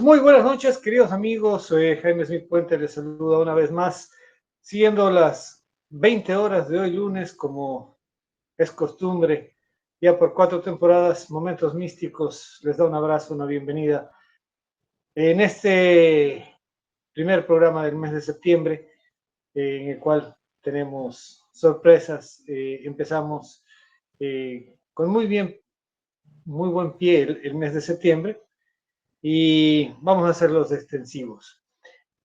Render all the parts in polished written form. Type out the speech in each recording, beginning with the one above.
Muy buenas noches, queridos amigos. Soy Jaime Smith Puente, les saluda una vez más, siguiendo las 20 horas de hoy lunes, como es costumbre, ya por 4 temporadas, Momentos Místicos, les da un abrazo, una bienvenida. En este primer programa del mes de septiembre, en el cual tenemos sorpresas, empezamos con muy buen pie el mes de septiembre y vamos a hacer los extensivos.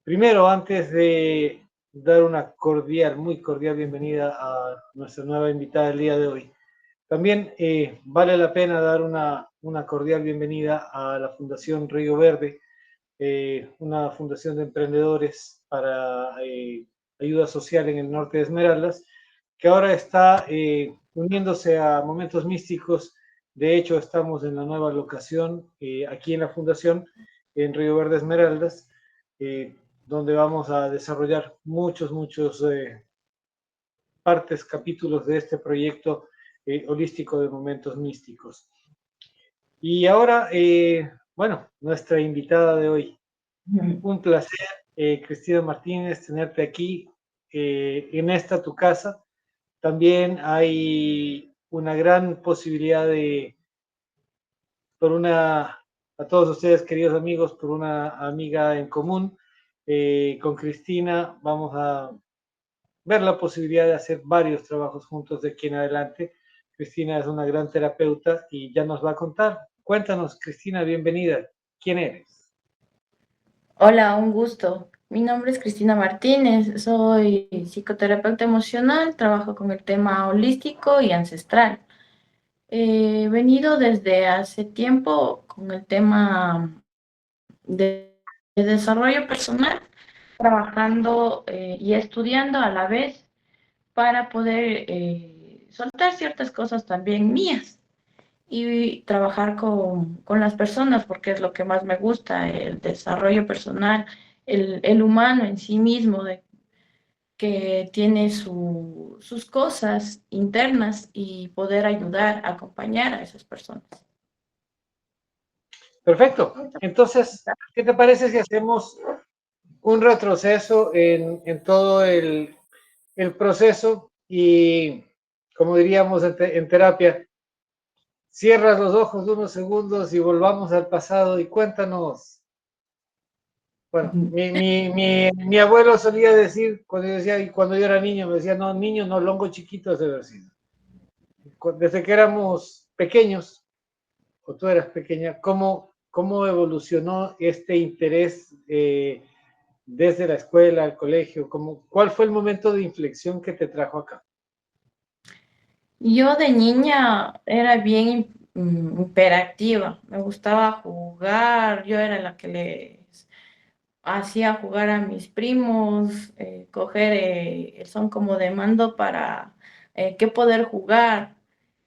Primero, antes de dar una muy cordial bienvenida a nuestra nueva invitada del día de hoy, también vale la pena dar una cordial bienvenida a la Fundación Río Verde, una fundación de emprendedores para ayuda social en el norte de Esmeraldas, que ahora está uniéndose a Momentos Místicos. De hecho, estamos en la nueva locación aquí en la fundación, en Río Verde Esmeraldas, eh, donde vamos a desarrollar muchos capítulos de este proyecto holístico de Momentos Místicos. Y ahora, bueno, nuestra invitada de hoy. Un placer, Cristina Martínez, tenerte aquí en esta tu casa. También hay una gran posibilidad a todos ustedes, queridos amigos, por una amiga en común. Con Cristina vamos a ver la posibilidad de hacer varios trabajos juntos de aquí en adelante. Cristina es una gran terapeuta y ya nos va a contar. Cuéntanos, Cristina, bienvenida. ¿Quién eres? Hola, un gusto. Mi nombre es Cristina Martínez, soy psicoterapeuta emocional, trabajo con el tema holístico y ancestral. He venido desde hace tiempo con el tema de desarrollo personal, trabajando y estudiando a la vez para poder soltar ciertas cosas también mías y trabajar con las personas, porque es lo que más me gusta, el desarrollo personal, el humano en sí mismo, que tiene sus cosas internas y poder ayudar, acompañar a esas personas. Perfecto. Entonces, ¿qué te parece si hacemos un retroceso en todo el proceso y, como diríamos en terapia, cierras los ojos unos segundos y volvamos al pasado y cuéntanos? Bueno, mi abuelo solía decir, cuando yo decía, y cuando yo era niño, me decía, no, niño, no, longo chiquito de haber sido. Desde que éramos pequeños, o tú eras pequeña, ¿cómo evolucionó este interés desde la escuela, al colegio? ¿Cuál fue el momento de inflexión que te trajo acá? Yo de niña era bien hiperactiva, me gustaba jugar, yo era la que les hacía jugar a mis primos, coger el son como de mando para qué poder jugar.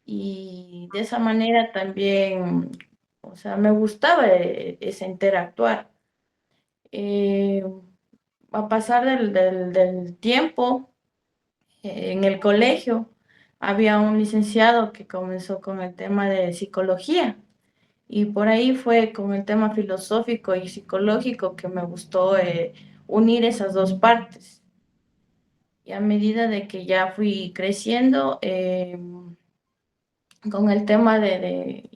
Y de esa manera también, o sea, me gustaba ese interactuar. Eh, a pasar del tiempo, en el colegio había un licenciado que comenzó con el tema de psicología. Y por ahí fue con el tema filosófico y psicológico que me gustó unir esas dos partes. Y a medida de que ya fui creciendo, con el tema de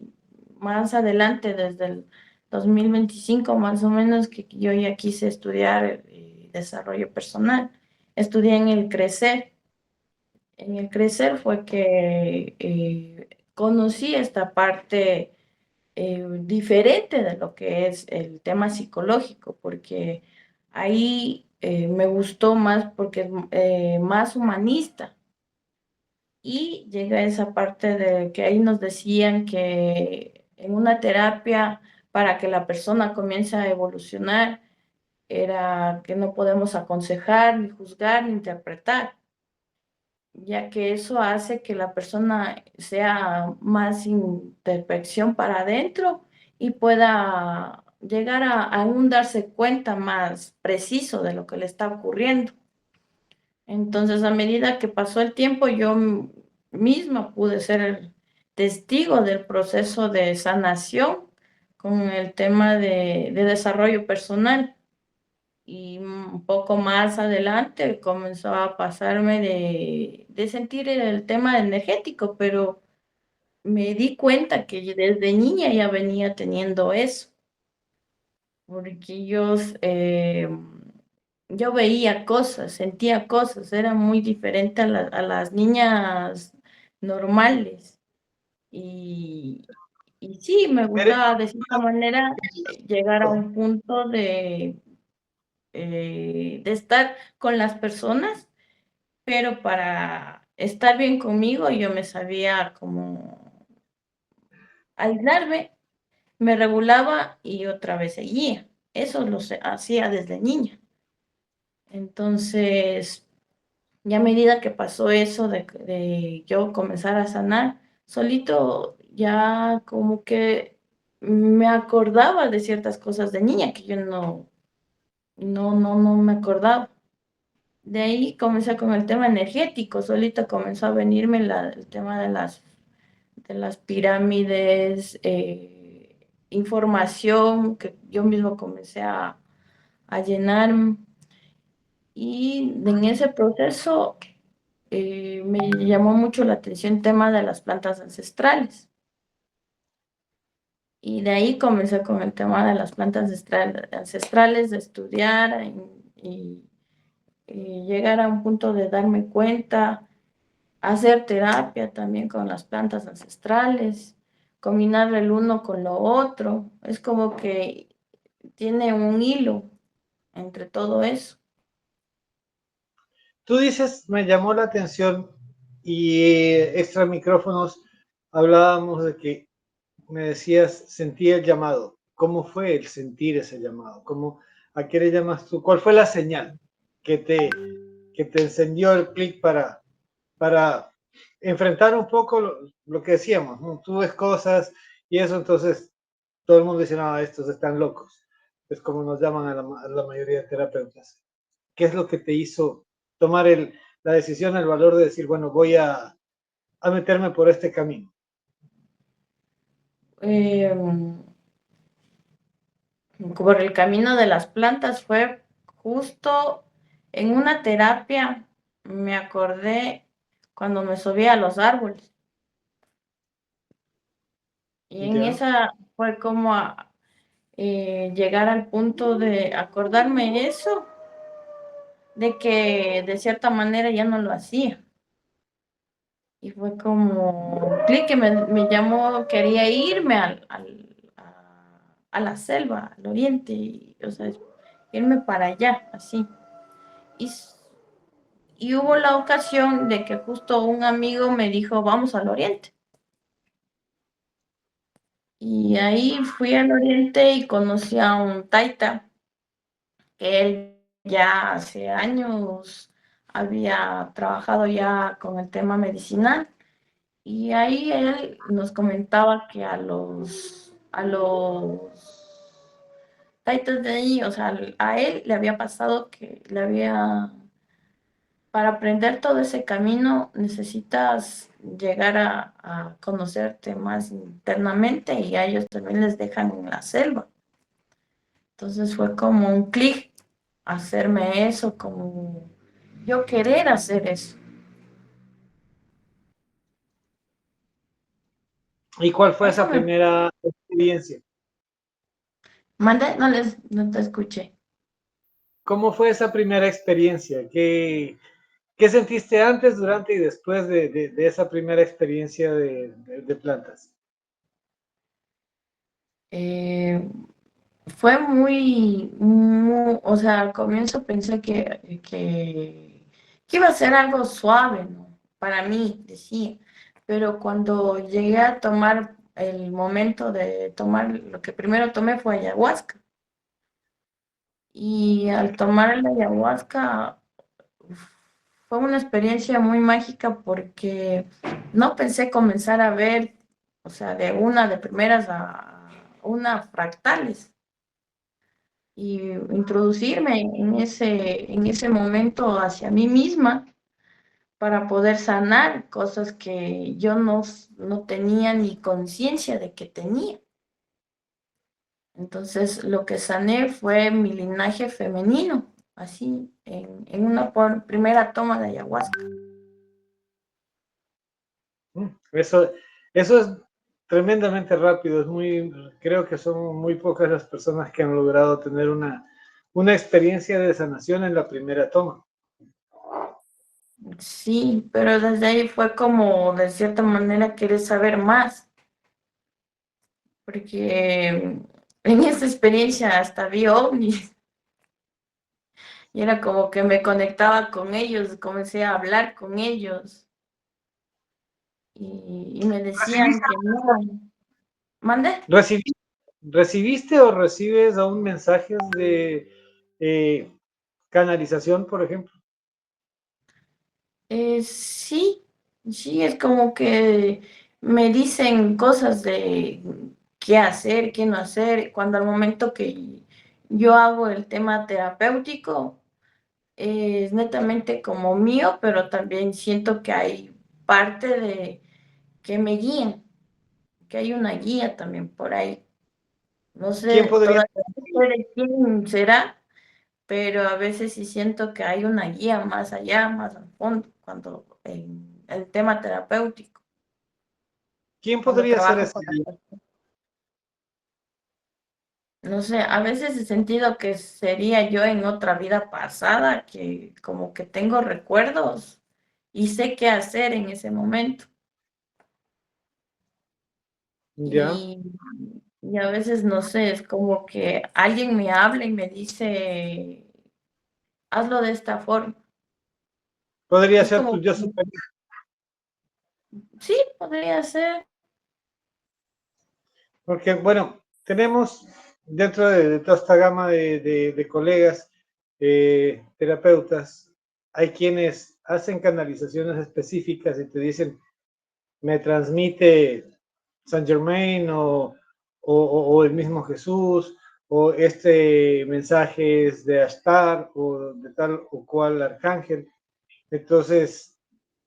más adelante, desde el 2025 más o menos, que yo ya quise estudiar desarrollo personal, estudié en el Crecer. En el Crecer fue que conocí esta parte diferente de lo que es el tema psicológico, porque ahí me gustó más porque es más humanista. Y llega esa parte de que ahí nos decían que en una terapia, para que la persona comience a evolucionar, era que no podemos aconsejar, ni juzgar, ni interpretar, ya que eso hace que la persona sea más introspección para adentro y pueda llegar a un darse cuenta más preciso de lo que le está ocurriendo. Entonces, a medida que pasó el tiempo, yo misma pude ser el testigo del proceso de sanación con el tema de desarrollo personal. Y un poco más adelante comenzó a pasarme de sentir el tema energético, pero me di cuenta que desde niña ya venía teniendo eso, porque yo veía cosas, sentía cosas, era muy diferente a las niñas normales. Y, y sí, me Eres gustaba de cierta manera llegar a un punto de estar con las personas, pero para estar bien conmigo yo me sabía como aislarme, me regulaba y otra vez seguía. Eso hacía desde niña. Entonces, ya a medida que pasó eso de yo comenzar a sanar, solito ya como que me acordaba de ciertas cosas de niña que yo no me acordaba. De ahí comencé con el tema energético, solito comenzó a venirme el tema de las pirámides, información que yo mismo comencé a llenar. Y en ese proceso me llamó mucho la atención el tema de las plantas ancestrales. Y de ahí comencé con el tema de las plantas ancestrales, de estudiar y llegar a un punto de darme cuenta, hacer terapia también con las plantas ancestrales, combinar el uno con lo otro. Es como que tiene un hilo entre todo eso. Tú dices, me llamó la atención y extra micrófonos hablábamos de que me decías, sentí el llamado. ¿Cómo fue el sentir ese llamado? ¿A qué le llamas tú? ¿Cuál fue la señal que que te encendió el clic para enfrentar un poco lo que decíamos, ¿no? Tú ves cosas y eso, entonces todo el mundo dice, no, estos están locos. Es como nos llaman a la mayoría de terapeutas. ¿Qué es lo que te hizo tomar la decisión, el valor de decir, bueno, voy a meterme por este camino? Eh, por el camino de las plantas fue justo en una terapia, me acordé cuando me subía a los árboles. Y en ¿Ya? esa fue como llegar al punto de acordarme eso, de que de cierta manera ya no lo hacía. Y fue como clic que me llamó, quería irme a la selva, al oriente, o sea, irme para allá, así. Y, y hubo la ocasión de que justo un amigo me dijo, vamos al oriente. Y ahí fui al oriente y conocí a un taita, que él ya hace años había trabajado ya con el tema medicinal. Y ahí él nos comentaba que a los taitas de ahí, o sea, a él le había pasado que para aprender todo ese camino necesitas llegar a conocerte más internamente y a ellos también les dejan en la selva. Entonces fue como un clic hacerme eso, como yo querer hacer eso. ¿Y cuál fue Eso esa me primera experiencia? manda, no te escuché. ¿Cómo fue esa primera experiencia? ¿Qué sentiste antes, durante y después de esa primera experiencia de plantas? Eh, Fue o sea, al comienzo pensé que iba a ser algo suave, ¿no? Para mí, decía. Pero cuando llegué a tomar el momento de tomar, lo que primero tomé fue ayahuasca. Y al tomar la ayahuasca fue una experiencia muy mágica porque no pensé comenzar a ver, o sea, de primeras a una fractales y introducirme en ese momento hacia mí misma para poder sanar cosas que yo no tenía ni conciencia de que tenía. Entonces, lo que sané fue mi linaje femenino, así, en una primera toma de ayahuasca. Eso, eso es tremendamente rápido, creo que son muy pocas las personas que han logrado tener una experiencia de sanación en la primera toma. Sí, pero desde ahí fue como, de cierta manera, querer saber más, porque en esa experiencia hasta vi ovnis, y era como que me conectaba con ellos, comencé a hablar con ellos, y me decían ¿Recibiste, que no. ¿Mande? recibiste, recibiste o recibes aún mensajes de eh, canalización, por ejemplo? Sí, sí, es como que me dicen cosas de qué hacer, qué no hacer, cuando al momento que yo hago el tema terapéutico, es netamente como mío, pero también siento que hay parte de que me guían, que hay una guía también por ahí. No ¿Quién sé, podría todavía no sé de quién será, pero a veces sí siento que hay una guía más allá, más al fondo, cuando en el tema terapéutico, ¿Quién cuando podría ser trabajo ese con las guía? personas. No sé, a veces he sentido que sería yo en otra vida pasada, que como que tengo recuerdos y sé qué hacer en ese momento. Ya, Y, y a veces, no sé, es como que alguien me habla y me dice, hazlo de esta forma. podría Es ser tu como, yo superior. sí, podría ser. Porque, bueno, tenemos dentro de toda esta gama de colegas, terapeutas, hay quienes hacen canalizaciones específicas y te dicen, me transmite Saint Germain o el mismo Jesús, o este mensaje es de Ashtar o de tal o cual arcángel. Entonces,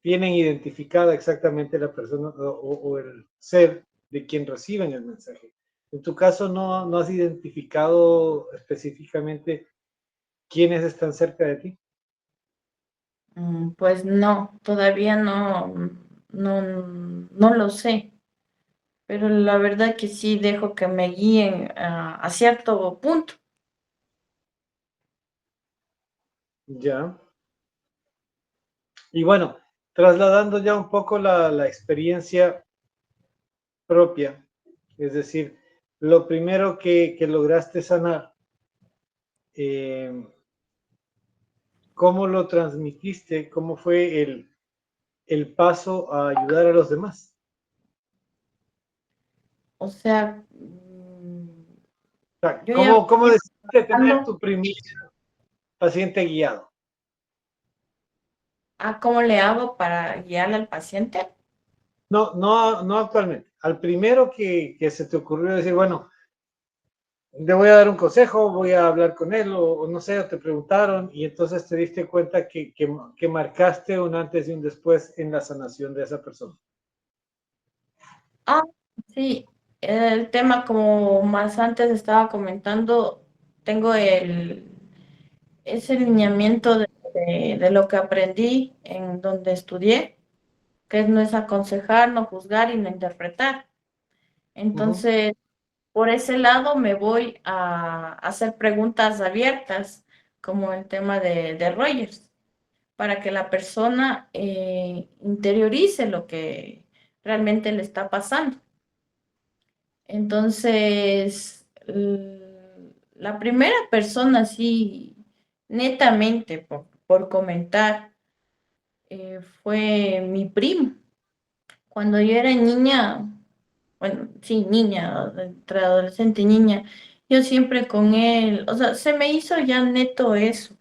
tienen identificada exactamente la persona o el ser de quien reciben el mensaje. En tu caso, no has identificado específicamente quiénes están cerca de ti. Pues no, todavía no lo sé, pero la verdad que sí dejo que me guíen a cierto punto. Ya. Y bueno, trasladando ya un poco la experiencia propia, es decir, lo primero que lograste sanar, eh, ¿cómo lo transmitiste? ¿Cómo fue el paso a ayudar a los demás? O sea, O sea, yo ya ¿cómo venía decidiste tener trabajando. tu primer paciente guiado? ¿Cómo le hago para guiarle al paciente? No actualmente. Al primero que se te ocurrió decir, bueno, le voy a dar un consejo, voy a hablar con él, o no sé, o te preguntaron, y entonces te diste cuenta que marcaste un antes y un después en la sanación de esa persona. Ah, sí, el tema como más antes estaba comentando, tengo ese lineamiento de lo que aprendí en donde estudié, que no es aconsejar, no juzgar y no interpretar. Ujú. Entonces, por ese lado me voy a hacer preguntas abiertas, como el tema de Rogers, para que la persona interiorice lo que realmente le está pasando. Entonces, la primera persona, sí, netamente por comentar, fue mi primo. Cuando yo era niña, bueno, sí, niña, entre adolescente y niña, yo siempre con él, o sea, se me hizo ya neto eso,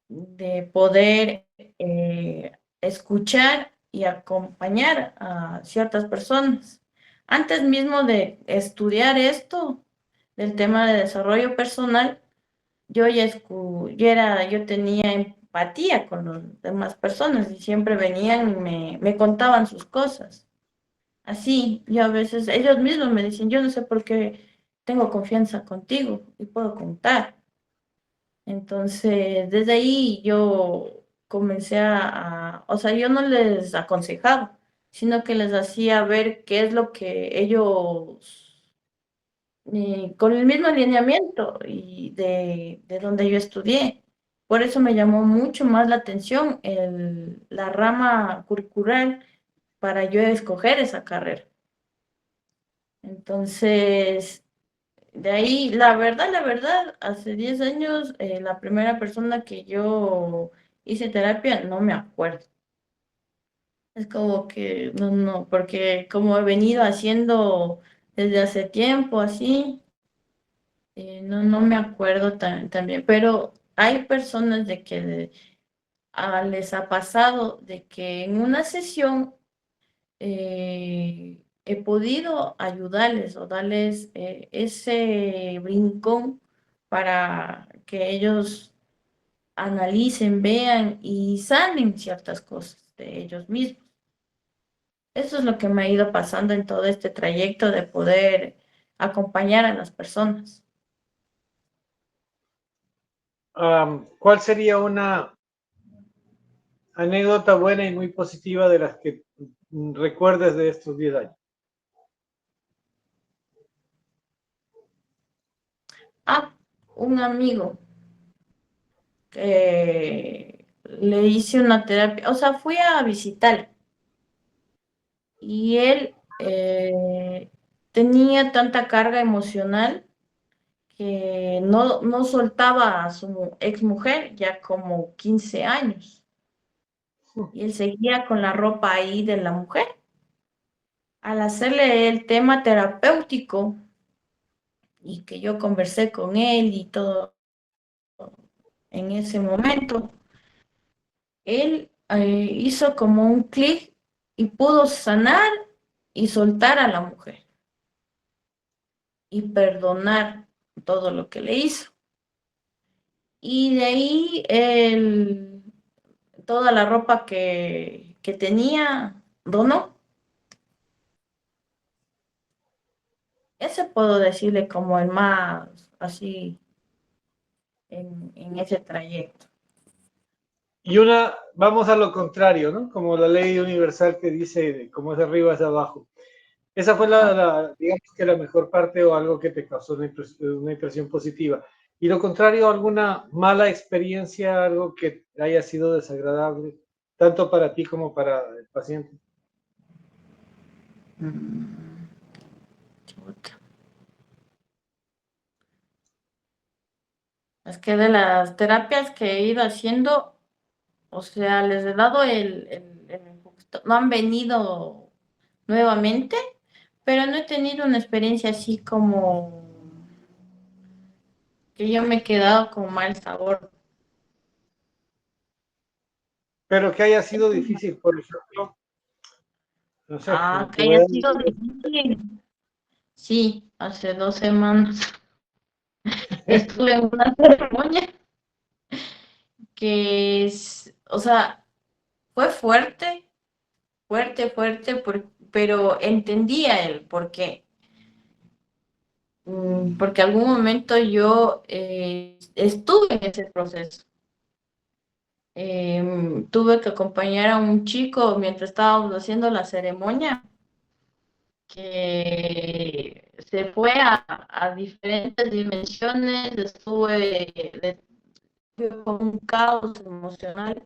de poder escuchar y acompañar a ciertas personas. Antes mismo de estudiar esto, del tema de desarrollo personal, yo tenía empatía con las demás personas y siempre venían y me contaban sus cosas. Así, yo a veces, ellos mismos me dicen, yo no sé por qué tengo confianza contigo y puedo contar. Entonces, desde ahí yo comencé o sea, yo no les aconsejaba, sino que les hacía ver qué es lo que ellos, con el mismo alineamiento y de donde yo estudié. Por eso me llamó mucho más la atención la rama curricular para yo escoger esa carrera. Entonces, de ahí, la verdad, hace 10 años, la primera persona que yo hice terapia, no me acuerdo. Es como que, no, porque como he venido haciendo desde hace tiempo, así, no me acuerdo también. Pero hay personas de que les ha pasado de que en una sesión he podido ayudarles o darles ese brincón para que ellos analicen, vean y sanen ciertas cosas de ellos mismos. Eso es lo que me ha ido pasando en todo este trayecto de poder acompañar a las personas. ¿Cuál sería una anécdota buena y muy positiva de las que recuerdes de estos 10 años? Ah, un amigo que le hice una terapia, o sea, fui a visitar y él tenía tanta carga emocional que no soltaba a su ex mujer ya como 15 años y él seguía con la ropa ahí de la mujer. Al hacerle el tema terapéutico y que yo conversé con él y todo en ese momento, él hizo como un clic y pudo sanar y soltar a la mujer y perdonar todo lo que le hizo. Y de ahí toda la ropa que tenía donó. Ese puedo decirle como el más así en ese trayecto. Y vamos a lo contrario, ¿no? Como la ley universal que dice, como es arriba es abajo. Esa fue Ajá. digamos que la mejor parte o algo que te causó una impresión positiva. Y lo contrario, alguna mala experiencia, algo que haya sido desagradable, tanto para ti como para el paciente. Mm, chuta. Es que de las terapias que he ido haciendo, o sea, les he dado el enfoque. No han venido nuevamente, pero no he tenido una experiencia así como que yo me he quedado con mal sabor. Pero que haya sido difícil, por ejemplo, no sé, Ah, te que voy haya a sido decir, difícil. Sí, hace 2 semanas estuve en una ceremonia que es, o sea, fue fuerte, fuerte, fuerte, pero entendía el por qué. Porque algún momento yo estuve en ese proceso. Tuve que acompañar a un chico mientras estábamos haciendo la ceremonia que se fue a diferentes dimensiones, con un caos emocional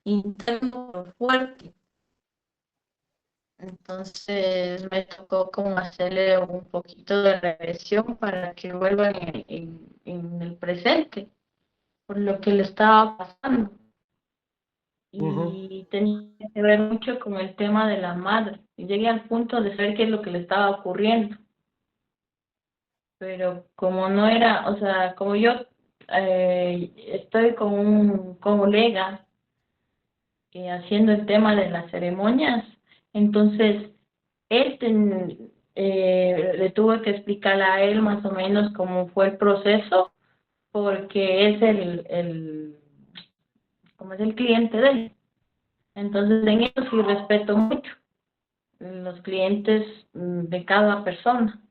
interno muy fuerte. Entonces me tocó como hacerle un poquito de regresión para que vuelva en el presente, por lo que le estaba pasando. uh-huh. Y tenía que ver mucho con el tema de la madre. Y llegué al punto de saber qué es lo que le estaba ocurriendo. Pero como no era, o sea, como yo estoy con un colega haciendo el tema de las ceremonias, entonces le tuve que explicar a él más o menos cómo fue el proceso, porque es como es el cliente de él. Entonces en eso sí respeto mucho los clientes de cada persona.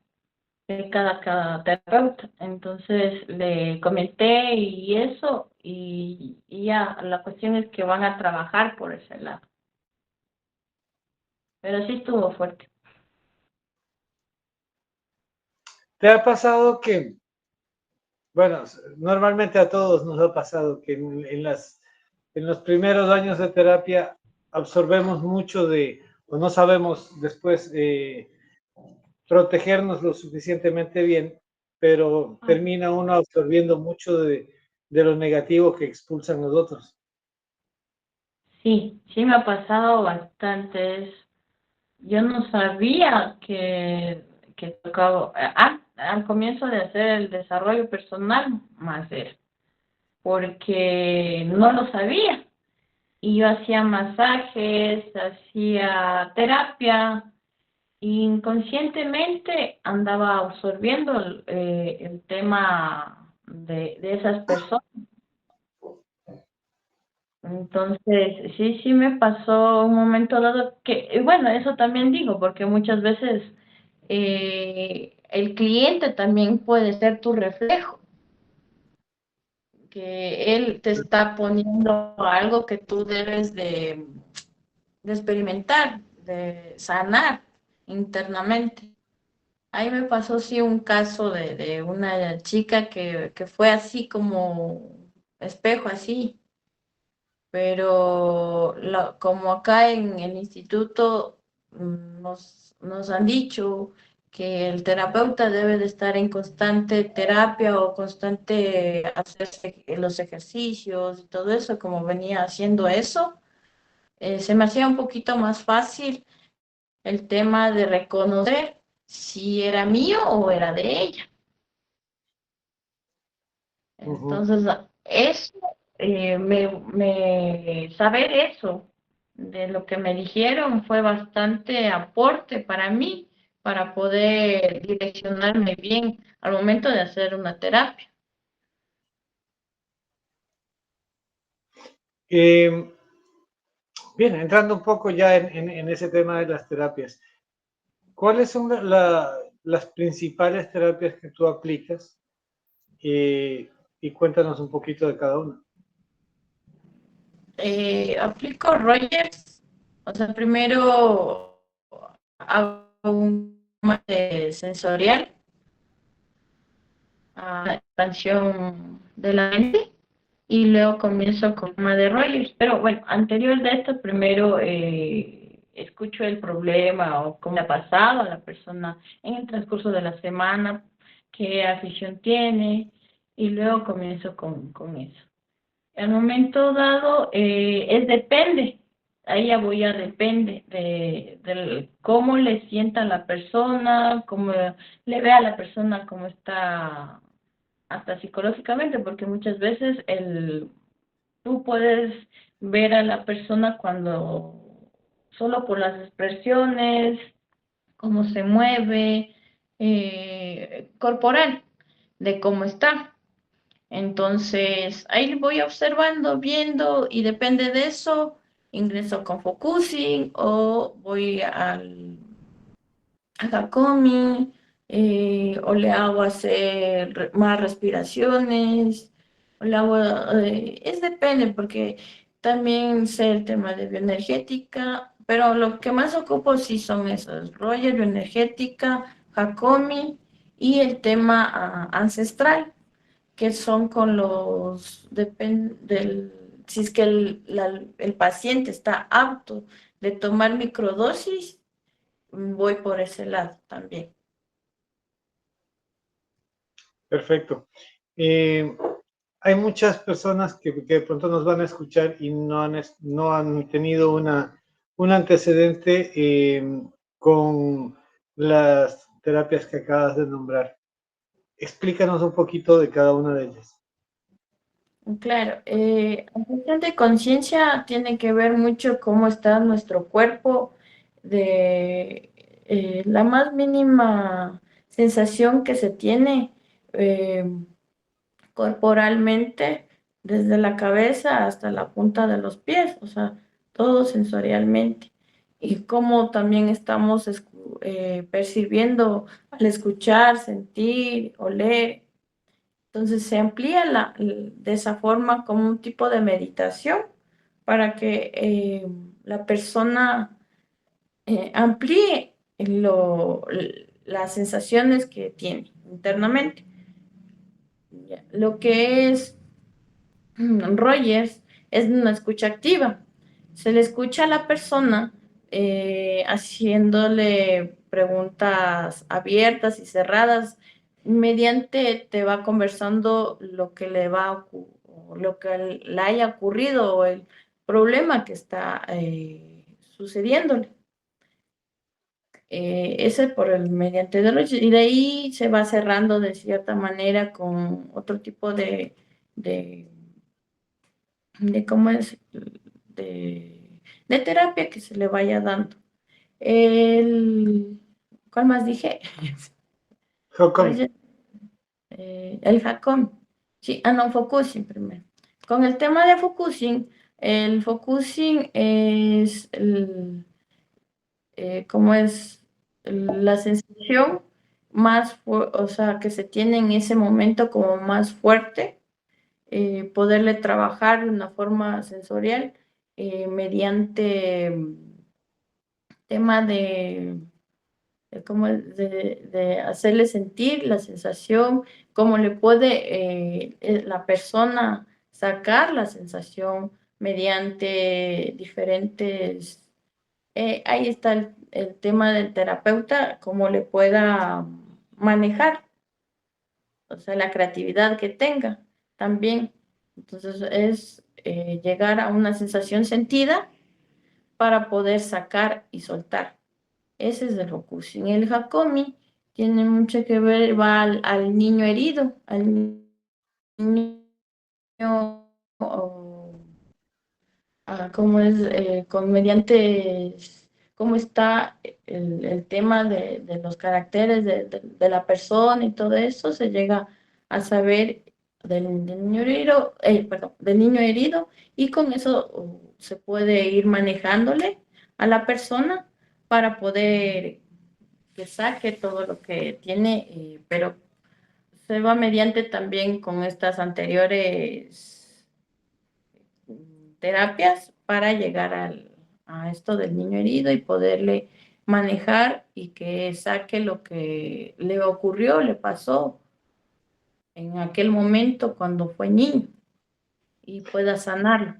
de cada terapeuta. Entonces le comenté y eso, y ya, la cuestión es que van a trabajar por ese lado. Pero sí estuvo fuerte. ¿Te ha pasado que, bueno, normalmente a todos nos ha pasado que en los primeros años de terapia absorbemos mucho de, o no sabemos después protegernos lo suficientemente bien, pero termina uno absorbiendo mucho de lo negativo que expulsan los otros? Sí, sí me ha pasado bastante. Yo no sabía que tocaba, al comienzo de hacer el desarrollo personal, más eso, porque no lo sabía. Y yo hacía masajes, hacía terapia, e inconscientemente andaba absorbiendo el tema de esas personas. Entonces, sí, sí me pasó un momento dado que, y bueno, eso también digo, porque muchas veces el cliente también puede ser tu reflejo, que él te está poniendo algo que tú debes de experimentar, de sanar internamente. Ahí me pasó sí un caso de una chica que fue así como espejo, así, pero como acá en el instituto nos han dicho que el terapeuta debe de estar en constante terapia o constante hacerse los ejercicios y todo eso, como venía haciendo eso, se me hacía un poquito más fácil el tema de reconocer si era mío o era de ella. Ujú. Entonces, eso, saber eso, de lo que me dijeron, fue bastante aporte para mí, para poder direccionarme bien al momento de hacer una terapia. Eh, Bien, entrando un poco ya en ese tema de las terapias, ¿cuáles son las principales terapias que tú aplicas? Y cuéntanos un poquito de cada una. Aplico Rogers, o sea, primero hago un tema de sensorial, expansión de la mente, y luego comienzo con tema de Rogers. Pero bueno, anterior de esto, primero escucho el problema o cómo le ha pasado a la persona en el transcurso de la semana, qué afición tiene, y luego comienzo con eso. Al momento dado, es depende. Ahí ya voy a depende de cómo le sienta a la persona, cómo le ve a la persona, cómo está hasta psicológicamente, porque muchas veces tú puedes ver a la persona cuando solo por las expresiones, cómo se mueve, corporal, de cómo está. Entonces, ahí voy observando, viendo, y depende de eso, ingreso con focusing o voy a Hakomi, o le hago hacer más respiraciones, o le hago, es depende, porque también sé el tema de bioenergética, pero lo que más ocupo sí son esos, Roger, bioenergética, Hakomi y el tema ancestral, que son con los, si es que el paciente está apto de tomar microdosis, voy por ese lado también. Perfecto. Eh, Hay muchas personas que de pronto nos van a escuchar y no han tenido un antecedente con las terapias que acabas de nombrar. Explícanos un poquito de cada una de ellas. Claro, la cuestión de conciencia tiene que ver mucho cómo está nuestro cuerpo, de la más mínima sensación que se tiene corporalmente, desde la cabeza hasta la punta de los pies, o sea, todo sensorialmente. Y cómo también estamos percibiendo al escuchar, sentir, oler. Entonces se amplía de esa forma como un tipo de meditación para que la persona amplíe las sensaciones que tiene internamente. Lo que es Rogers es una escucha activa. Se le escucha a la persona haciéndole preguntas abiertas y cerradas. Mediante te va conversando lo que lo que le haya ocurrido o el problema que está sucediéndole. Ese por el mediante de Rogers. Y de ahí se va cerrando de cierta manera con otro tipo de cómo es, de terapia que se le vaya dando. El, ¿Cuál más dije? Jocomi. El Hakomi. Sí, no, Focusing primero. Con el tema de Focusing, el Focusing es cómo es la sensación más, o sea, que se tiene en ese momento como más fuerte, poderle trabajar de una forma sensorial mediante tema de hacerle sentir la sensación, cómo le puede la persona sacar la sensación mediante diferentes. Ahí está el tema del terapeuta, cómo le pueda manejar, o sea, la creatividad que tenga también. Entonces es llegar a una sensación sentida para poder sacar y soltar. Ese es el focusing. El Hakomi tiene mucho que ver, va al niño herido, al niño, o, cómo es, con mediante cómo está el tema de los caracteres de la persona y todo eso, se llega a saber del niño herido, perdón, del niño herido, y con eso se puede ir manejándole a la persona para poder que saque todo lo que tiene, pero se va mediante también con estas anteriores terapias para llegar a esto del niño herido y poderle manejar y que saque lo que le ocurrió, le pasó en aquel momento cuando fue niño y pueda sanarlo.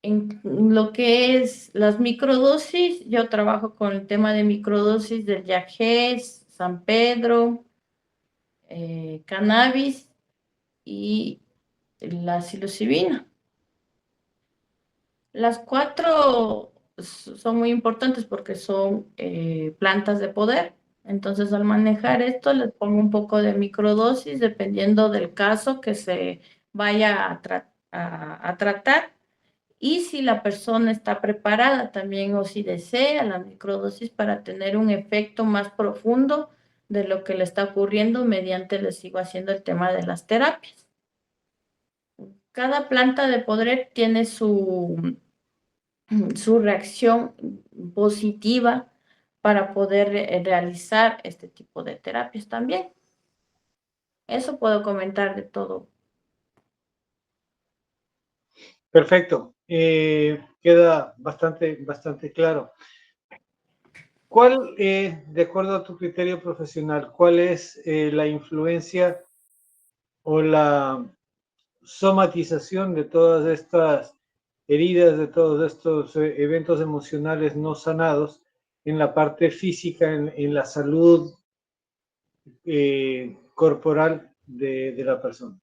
En lo que es las microdosis, yo trabajo con el tema de microdosis del Yagés, San Pedro, cannabis y la psilocibina. Las cuatro son muy importantes porque son plantas de poder. Entonces, al manejar esto, les pongo un poco de microdosis dependiendo del caso que se vaya a tratar. Y si la persona está preparada también o si desea la microdosis para tener un efecto más profundo de lo que le está ocurriendo mediante le sigo haciendo el tema de las terapias. Cada planta de poder tiene su reacción positiva para poder realizar este tipo de terapias también. Eso puedo comentar de todo. Perfecto. Queda bastante claro. ¿Cuál, de acuerdo a tu criterio profesional, cuál es la influencia o la somatización de todas estas heridas, de todos estos eventos emocionales no sanados en la parte física, en la salud corporal de la persona?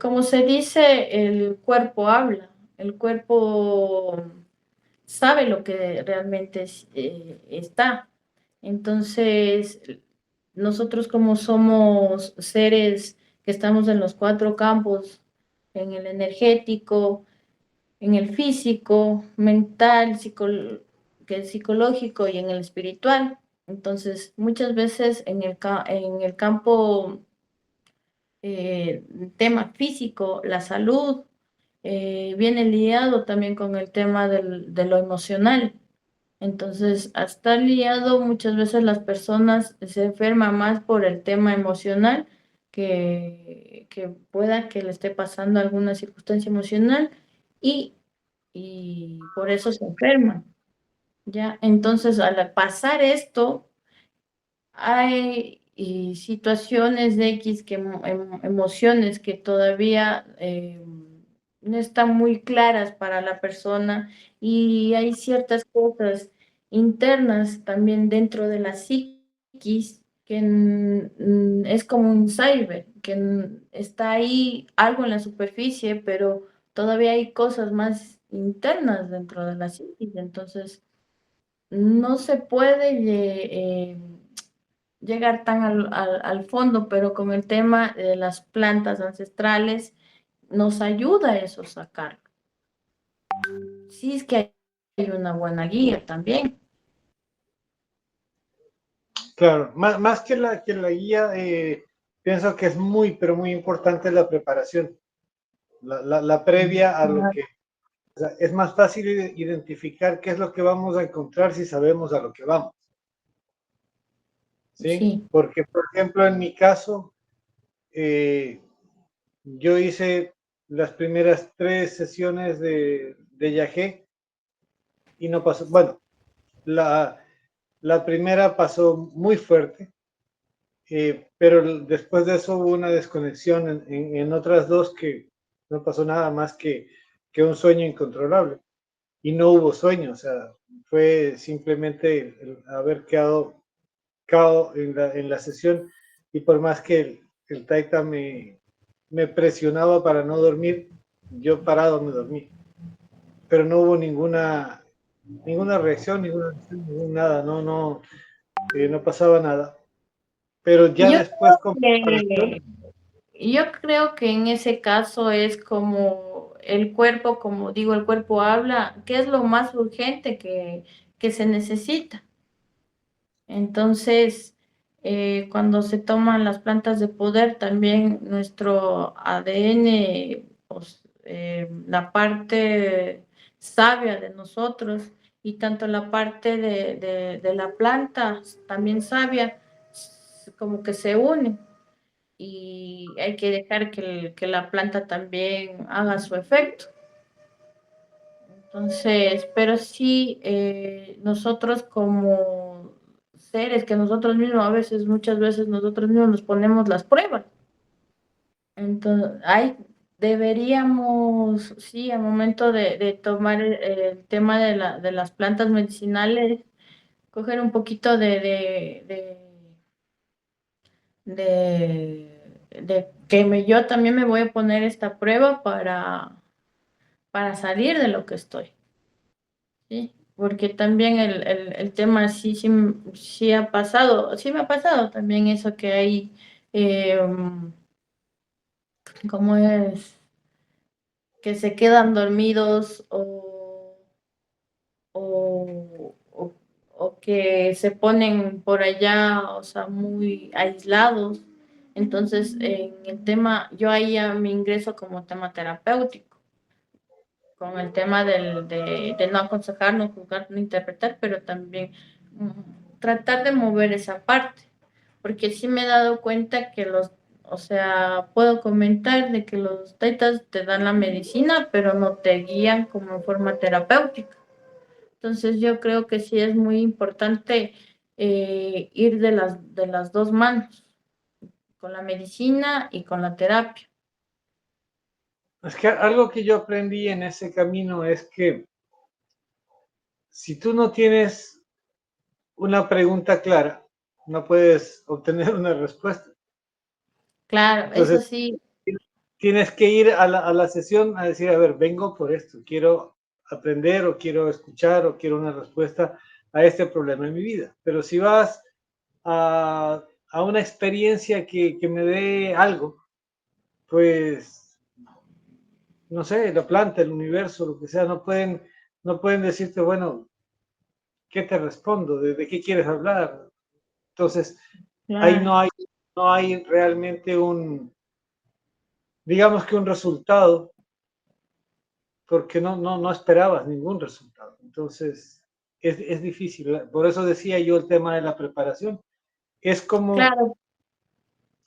Como se dice, el cuerpo habla, el cuerpo sabe lo que realmente está. Entonces, nosotros como somos seres que estamos en los cuatro campos, en el energético, en el físico, mental, que es psicológico y en el espiritual. Entonces, muchas veces en el campo tema físico, la salud, viene liado también con el tema de lo emocional. Entonces, hasta liado, muchas veces las personas se enferman más por el tema emocional que pueda que le esté pasando alguna circunstancia emocional y, y por eso se enferman, ¿ya? Entonces, al pasar esto, hay situaciones de X, emociones que todavía no están muy claras para la persona y hay ciertas cosas internas también dentro de la psiquis que es como un cyber, que está ahí algo en la superficie, pero todavía hay cosas más internas dentro de la psiquis. Entonces, no se puede llegar tan al fondo, pero con el tema de las plantas ancestrales nos ayuda a eso sacarlo. Sí, es que hay una buena guía también. Claro, más que la guía, pienso que es muy, pero muy importante la preparación, la previa a lo que, o sea, es más fácil identificar qué es lo que vamos a encontrar si sabemos a lo que vamos, ¿sí? Sí, Porque, por ejemplo, en mi caso, yo hice las primeras 3 sesiones de yagé y no pasó, bueno, la primera pasó muy fuerte, pero después de eso hubo una desconexión en otras dos que no pasó nada más que un sueño incontrolable. Y no hubo sueño, o sea, fue simplemente el haber quedado cao en la sesión y por más que el taita me presionaba para no dormir, yo parado me dormí. Pero no hubo ninguna reacción, nada, no pasaba nada. Pero ya yo después con creo preparación, yo creo que en ese caso es como el cuerpo, como digo, el cuerpo habla, ¿qué es lo más urgente que se necesita? Entonces, cuando se toman las plantas de poder, también nuestro ADN, pues, la parte sabia de nosotros y tanto la parte de la planta también sabia, como que se unen y hay que dejar que la planta también haga su efecto. Entonces, pero sí, nosotros como seres que nosotros mismos, a veces, muchas veces nosotros mismos nos ponemos las pruebas. Entonces, deberíamos, sí, al momento de tomar el tema de las plantas medicinales, coger un poquito de que yo también me voy a poner esta prueba para salir de lo que estoy. Sí, porque también el tema sí ha pasado, sí me ha pasado también eso que hay, eh, ¿cómo es? Que se quedan dormidos o, o que se ponen por allá, o sea, muy aislados. Entonces, en el tema, yo ahí ya me ingreso como tema terapéutico con el tema de no aconsejar, no juzgar, no interpretar, pero también tratar de mover esa parte, porque sí me he dado cuenta que o sea, puedo comentar de que los taitas te dan la medicina, pero no te guían como en forma terapéutica. Entonces yo creo que sí es muy importante ir de las dos manos, con la medicina y con la terapia. es que algo que yo aprendí en ese camino es que si tú no tienes una pregunta clara, no puedes obtener una respuesta. Claro, eso Entonces, sí, tienes que ir a la sesión a decir, a ver, vengo por esto, quiero aprender o quiero escuchar o quiero una respuesta a este problema en mi vida. Pero si vas a una experiencia que me dé algo, pues, no sé, la planta, el universo, lo que sea, no pueden decirte, bueno, ¿qué te respondo? ¿De qué quieres hablar? Entonces, ahí claro. no hay realmente digamos que un resultado, porque no esperabas ningún resultado. Entonces, es difícil. Por eso decía yo el tema de la preparación. Es como Claro,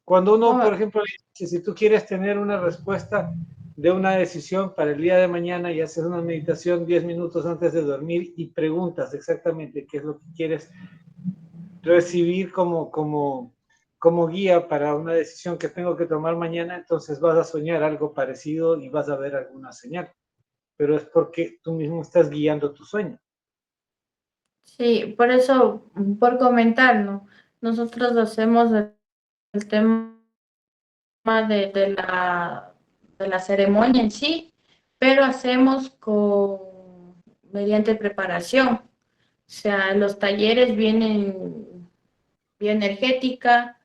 cuando uno, por como- ejemplo, dice, si tú quieres tener una respuesta de una decisión para el día de mañana y haces una meditación 10 minutos antes de dormir y preguntas exactamente qué es lo que quieres recibir como guía para una decisión que tengo que tomar mañana, entonces vas a soñar algo parecido y vas a ver alguna señal. Pero es porque tú mismo estás guiando tu sueño. sí, por eso, por comentar, ¿no? Nosotros hacemos el tema de la ceremonia en sí, pero hacemos mediante preparación. O sea, los talleres vienen bioenergética,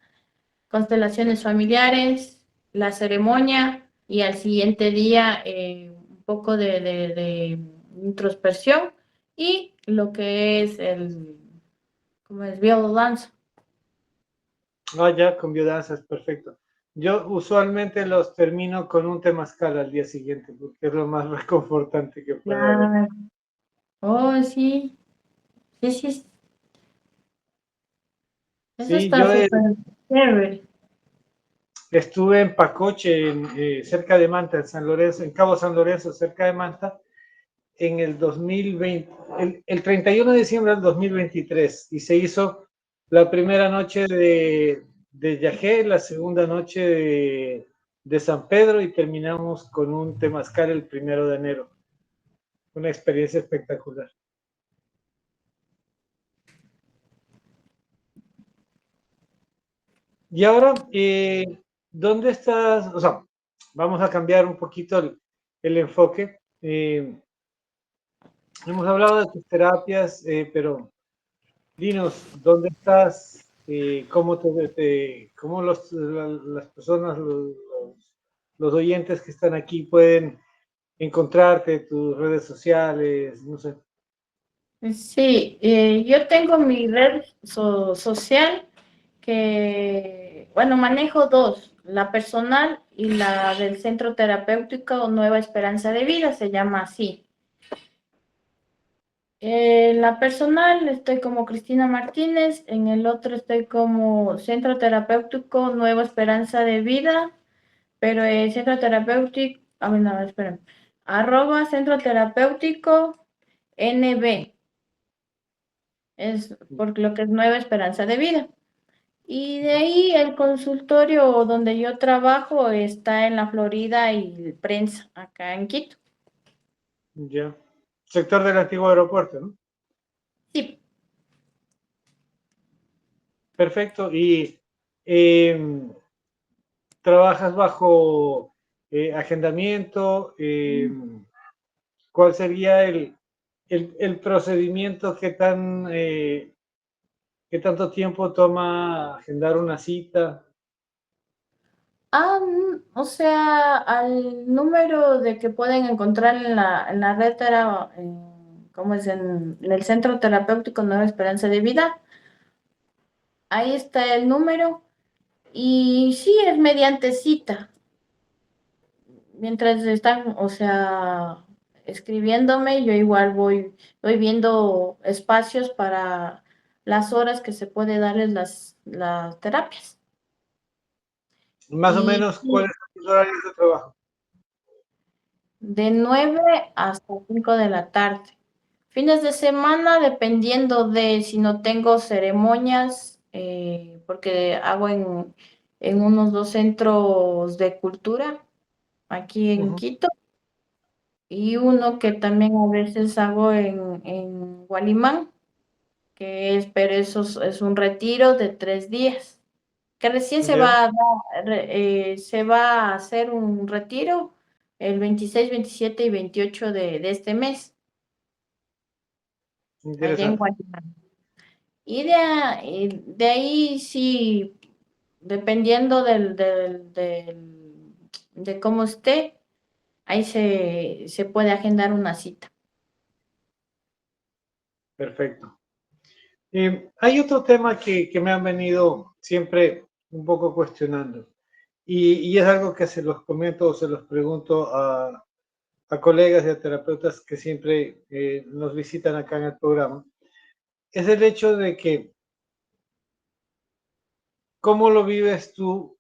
constelaciones familiares, la ceremonia y al siguiente día un poco de introspección y lo que es como es biodanza. Ah, ya, con biodanza es perfecto. Yo usualmente los termino con un temazcal al día siguiente, porque es lo más reconfortante que puede haber. Claro. Oh, sí, sí, sí, eso Sí, está súper chévere. estuve en Pacoche, cerca de Manta, en San Lorenzo, en Cabo San Lorenzo, cerca de Manta, en el 2020, el 31 de diciembre del 2023, y se hizo la primera noche de Yajé, la segunda noche de San Pedro, y terminamos con un temazcal el 1 de enero. Una experiencia espectacular. Y ahora, ¿dónde estás? O sea, vamos a cambiar un poquito el enfoque. Hemos hablado de tus terapias, pero dinos, ¿dónde estás? ¿Cómo, cómo las personas, los oyentes que están aquí pueden encontrarte, tus redes sociales, no sé? Sí, yo tengo mi red social que, bueno, manejo dos, la personal y la del Centro Terapéutico Nueva Esperanza de Vida, se llama así. En la personal estoy como Cristina Martínez, en el otro estoy como Centro Terapéutico Nueva Esperanza de Vida, pero el Centro Terapéutico, a ver, no, esperen, arroba Centro Terapéutico NB, es por lo que es Nueva Esperanza de Vida. Y de ahí el consultorio donde yo trabajo está en la Florida y Prensa, acá en Quito. Ya. Sector del antiguo aeropuerto, ¿no? Sí. Perfecto. Y trabajas bajo agendamiento. ¿Cuál sería el procedimiento? ¿Qué tanto tiempo toma agendar una cita? O sea, al número de que pueden encontrar en la red, ¿cómo es? En el Centro Terapéutico Nueva Esperanza de Vida, ahí está el número y sí, es mediante cita. Mientras están, o sea, escribiéndome, yo igual voy viendo espacios para las horas que se puede darles las terapias. Más o Y menos, ¿cuáles son tus horarios de trabajo? de 9 hasta 5 de la tarde. Fines de semana, dependiendo de si no tengo ceremonias, porque hago en unos dos centros de cultura aquí en Ujú. Quito y uno que también a veces hago en Gualimán, que es, pero eso es un retiro de 3 días, que recién Ya, se va a hacer un retiro el 26, 27 y 28 de este mes, allá en interesante. Gualimán. Y de ahí sí, dependiendo de cómo esté, ahí se puede agendar una cita. Perfecto. Hay otro tema que me han venido siempre un poco cuestionando y es algo que se los comento o se los pregunto a colegas y a terapeutas que siempre nos visitan acá en el programa. es el hecho de que, ¿cómo lo vives tú?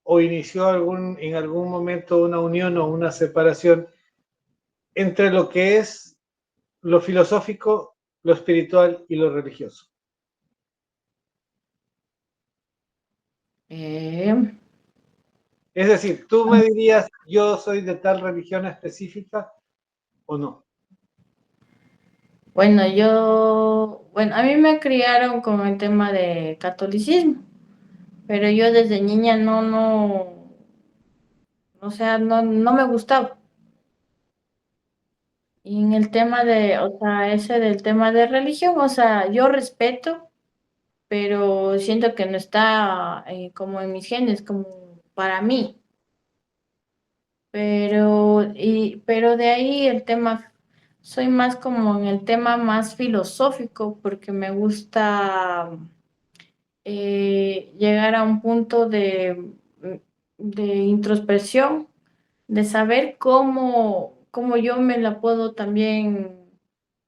¿O inició en algún momento una unión o una separación entre lo que es lo filosófico, lo espiritual y lo religioso? Eh, Es decir, ¿tú me dirías yo soy de tal religión específica o no? bueno, a mí me criaron con el tema de catolicismo, pero yo desde niña o sea, no me gustaba. Y en el tema o sea, ese del tema de religión, o sea, yo respeto, pero siento que no está como en mis genes, como para mí. Pero de ahí el tema, soy más como en el tema más filosófico, porque me gusta llegar a un punto de introspección, de saber cómo yo me la puedo también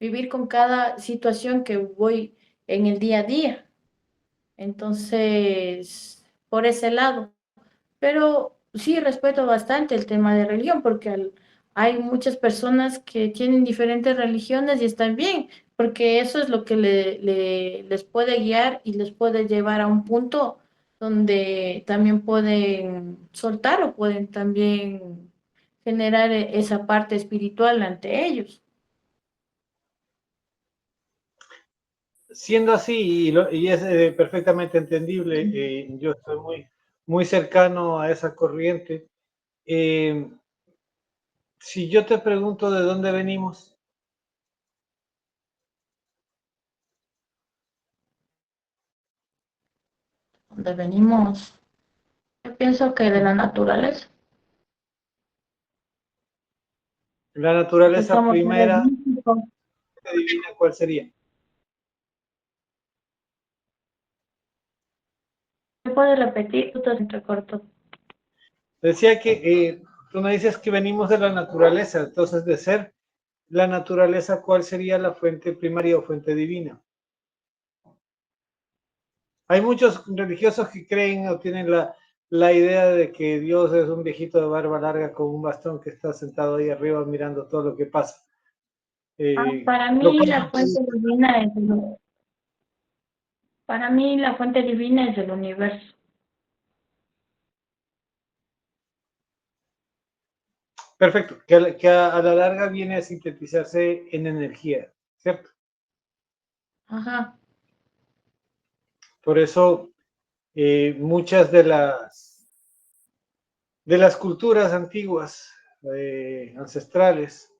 vivir con cada situación que voy en el día a día. Entonces, por ese lado. Pero sí respeto bastante el tema de religión, porque hay muchas personas que tienen diferentes religiones y están bien, porque eso es lo que les puede guiar y les puede llevar a un punto donde también pueden soltar o pueden también generar esa parte espiritual ante ellos. Siendo así, y es perfectamente entendible, yo estoy muy cercano a esa corriente. Eh, si yo te pregunto de dónde venimos, Donde venimos, yo pienso que de la naturaleza, la porque naturaleza somos seres primera místicos. divina, ¿cuál sería? ¿Me puedes repetir? Tú te entrecortó. Decía que tú me dices que venimos de la naturaleza, entonces de ser la naturaleza, ¿cuál sería la fuente primaria o fuente divina? Hay muchos religiosos que creen o tienen la idea de que Dios es un viejito de barba larga con un bastón que está sentado ahí arriba mirando todo lo que pasa. Para Lo mí cual la fuente divina para mí la fuente divina es el universo. perfecto, que a la larga viene a sintetizarse en energía, ¿cierto? Ajá. Por eso muchas de las culturas antiguas, ancestrales,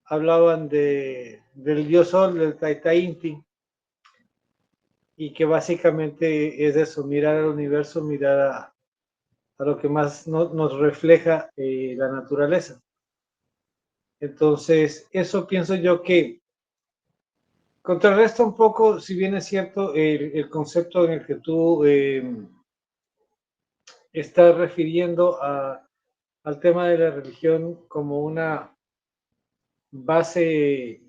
hablaban del dios Sol, del Taita Inti, y que básicamente es eso, mirar al universo, mirar a lo que más nos refleja la naturaleza. Entonces, eso pienso yo que contrarresta un poco, si bien es cierto, el concepto en el que tú estás refiriendo al tema de la religión como una base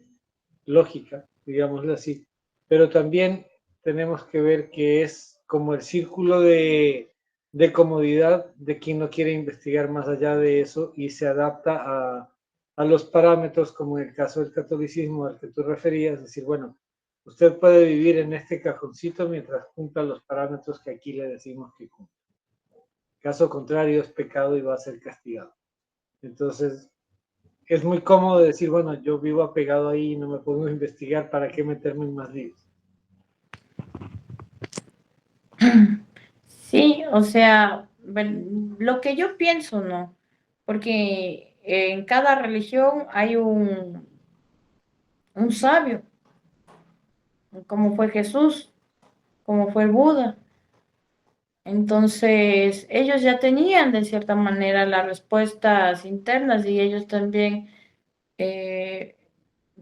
lógica, digámoslo así, pero también tenemos que ver que es como el círculo de comodidad de quien no quiere investigar más allá de eso y se adapta a los parámetros, como en el caso del catolicismo al que tú referías, es decir, bueno, usted puede vivir en este cajoncito mientras cumpla los parámetros que aquí le decimos que cumpla. Caso contrario, es pecado y va a ser castigado. Entonces, es muy cómodo decir, bueno, yo vivo apegado ahí y no me pongo a investigar, ¿para qué meterme en más líos? Sí, o sea, lo que yo pienso, ¿no? Porque en cada religión hay un sabio, como fue Jesús, como fue el Buda. Entonces, ellos ya tenían de cierta manera las respuestas internas y ellos también, eh,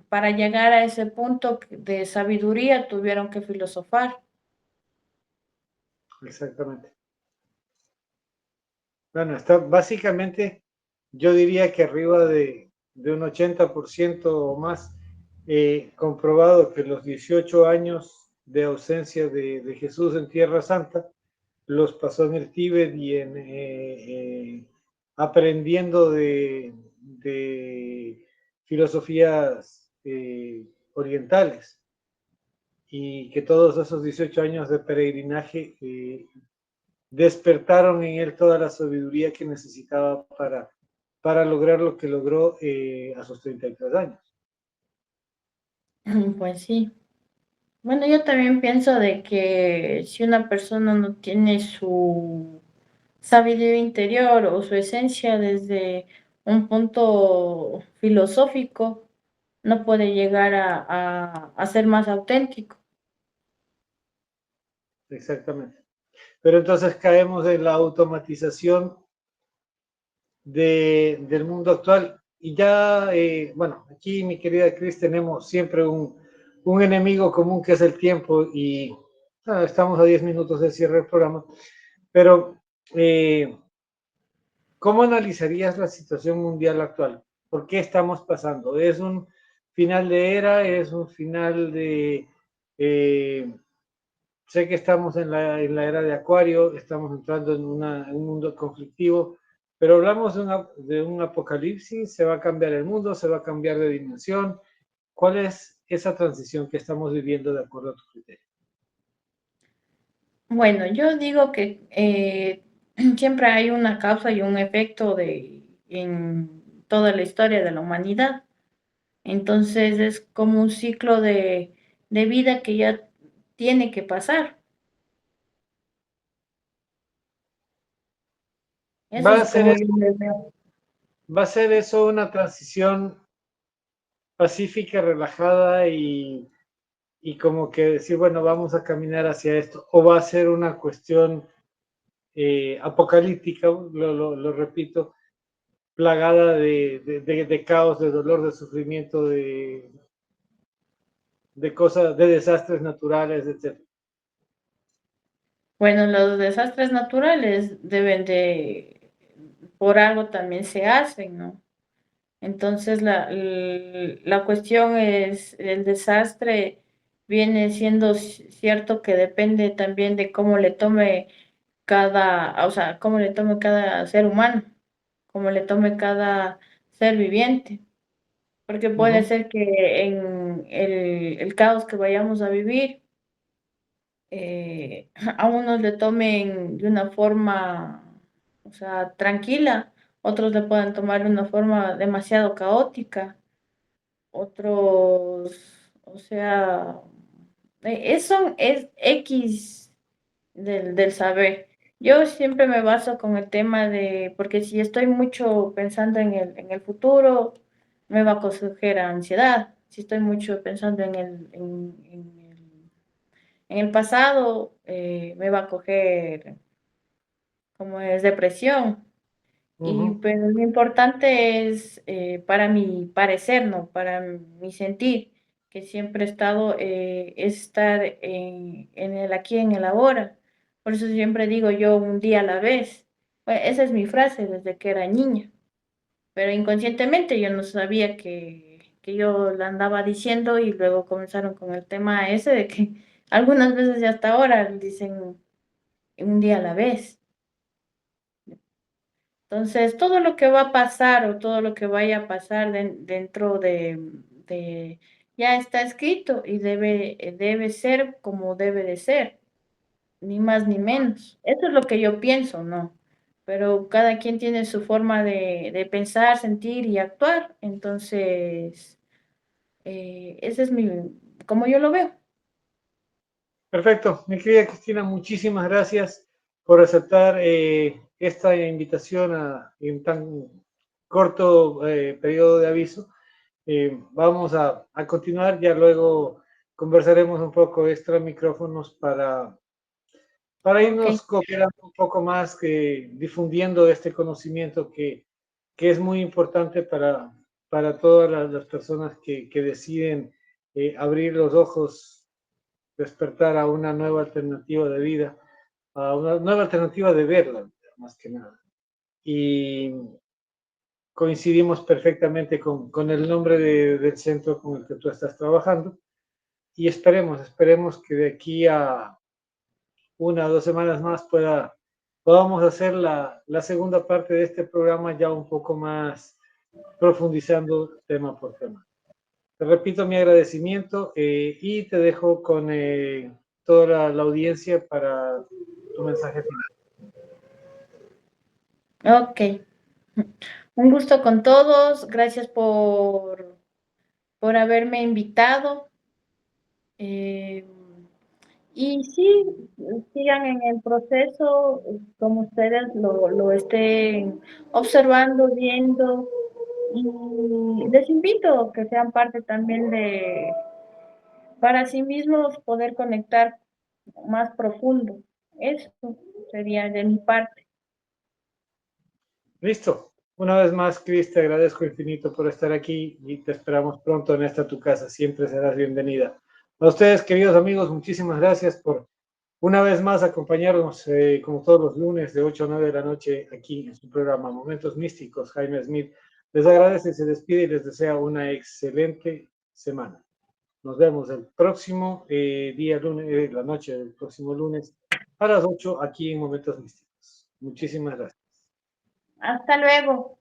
para llegar a ese punto de sabiduría, tuvieron que filosofar. Exactamente. Bueno, está básicamente, yo diría que arriba de un 80% o más comprobado que los 18 años de ausencia de Jesús en Tierra Santa los pasó en el Tíbet y aprendiendo de filosofías orientales, y que todos esos 18 años de peregrinaje despertaron en él toda la sabiduría que necesitaba para lograr lo que logró a sus 33 años. Pues sí. Bueno, yo también pienso de que si una persona no tiene su sabiduría interior o su esencia desde un punto filosófico, no puede llegar a ser más auténtico. Exactamente. Pero entonces caemos en la automatización del mundo actual. Y ya, bueno, aquí mi querida Cris, tenemos siempre un enemigo común que es el tiempo, y estamos a 10 minutos de cierre del programa, pero ¿cómo analizarías la situación mundial actual? ¿Por qué estamos pasando? ¿Es un final de era? ¿Es un final de... sé que estamos en la era de Acuario, estamos entrando en un mundo conflictivo, pero hablamos de un apocalipsis, se va a cambiar el mundo, se va a cambiar de dimensión. ¿Cuál es esa transición que estamos viviendo de acuerdo a tu criterio? Bueno, yo digo que siempre hay una causa y un efecto en toda la historia de la humanidad. Entonces es como un ciclo de vida que ya tiene que pasar. Eso ¿Va es a ser, como yo lo veo. va a ser eso una transición pacífica, relajada y como que decir, bueno, vamos a caminar hacia esto? ¿O va a ser una cuestión apocalíptica, lo repito, plagada de caos, de dolor, de sufrimiento, de cosas, de desastres naturales, etcétera? Bueno, los desastres naturales por algo también se hacen, ¿no? Entonces la cuestión es, el desastre viene siendo cierto que depende también de cómo le tome cada, o sea, cómo le tome cada ser humano, cómo le tome cada ser viviente, porque puede Ujú, ser que en el caos que vayamos a vivir, a unos le tomen de una forma, o sea, tranquila, otros le puedan tomar de una forma demasiado caótica, otros, o sea, eso es X del saber. Yo siempre me baso con el tema de, porque si estoy mucho pensando en el futuro, me va a coger ansiedad. Si estoy mucho pensando en el pasado, me va a coger como es depresión. Y ujú. pero lo importante es, para mi parecer, ¿no? Para mi sentir, que siempre he estado, es estar en el aquí, en el ahora. Por eso siempre digo yo un día a la vez. Esa es mi frase desde que era niña, pero inconscientemente yo no sabía que yo la andaba diciendo y luego comenzaron con el tema ese de que algunas veces y hasta ahora dicen un día a la vez. Entonces, todo lo que va a pasar o todo lo que vaya a pasar dentro de- ya está escrito y debe ser como debe de ser, ni más ni menos. Eso es lo que yo pienso, ¿no? Pero cada quien tiene su forma de pensar, sentir y actuar. Entonces, ese es como yo lo veo. Perfecto. Mi querida Cristina, muchísimas gracias por aceptar esta invitación en tan corto periodo de aviso. Vamos a continuar, ya luego conversaremos un poco extra micrófonos para Ok, irnos cooperando un poco más, que difundiendo este conocimiento que es muy importante para todas las personas que deciden abrir los ojos, despertar a una nueva alternativa de vida, a una nueva alternativa de ver la vida, más que nada. Y coincidimos perfectamente con el nombre del centro con el que tú estás trabajando y esperemos que de aquí a 1 o 2 semanas más podamos hacer la segunda parte de este programa ya un poco más profundizando tema por tema. Te repito mi agradecimiento y te dejo con toda la audiencia para tu mensaje final. Ok. Un gusto con todos. Gracias por haberme invitado. Y sí, sigan en el proceso como ustedes lo estén observando, viendo. Y les invito a que sean parte también para sí mismos poder conectar más profundo. Eso sería de mi parte. Listo. Una vez más, Cris, te agradezco infinito por estar aquí y te esperamos pronto en esta tu casa. Siempre serás bienvenida. A ustedes, queridos amigos, muchísimas gracias por una vez más acompañarnos, como todos los lunes, de 8 a 9 de la noche, aquí en su programa Momentos Místicos. Jaime Smith les agradece, se despide y les desea una excelente semana. Nos vemos el próximo día lunes, la noche del próximo lunes, a las 8 aquí en Momentos Místicos. Muchísimas gracias. Hasta luego.